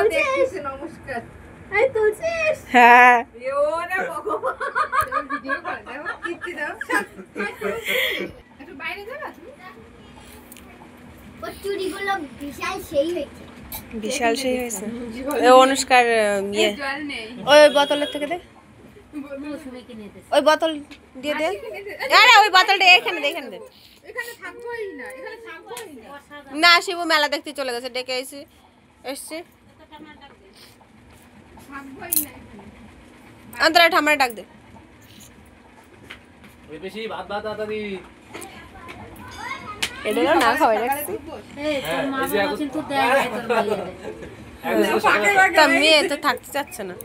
তুলছিস নমস্কার এই তুলছিস হ্যাঁ ওরে ভগবান ভিডিও করে দাও কীর্তি দাও একটু বাইরে যাবা ও চুড়িগুলো বিশাল সেই হয়েছে বিশাল সেই হয়েছে অনুষ্কার ইয়ে জল নেই ওই বোতলের থেকে দে ওই বোতল দিয়ে দে আরে ওই বোতলটা এখানে দে এখানে দে এখানে থাকবোই না এখানে থাকবোই না না শিবু মেলা দেখতে চলে গেছে ডেকে এসছে থাকবোই না অন্তরা ঠাম্মারে ডাক দে ওই বেশি ভাত ভাত আতাদি এটাও না খাওয়াই রাখছি তা মেয়ে তো থাকতে চাচ্ছে না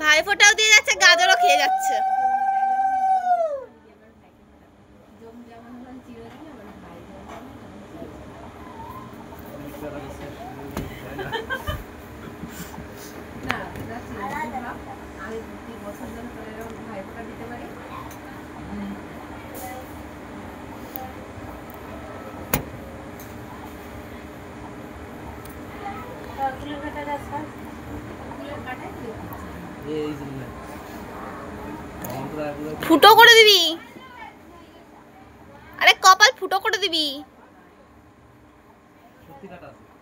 ভাই ফোটাও দিয়ে যাচ্ছে গাজরও খেয়ে যাচ্ছে ফুটো করে দিবি আরে কপাল ফুটো করে দিবি সত্যি কাটা আছে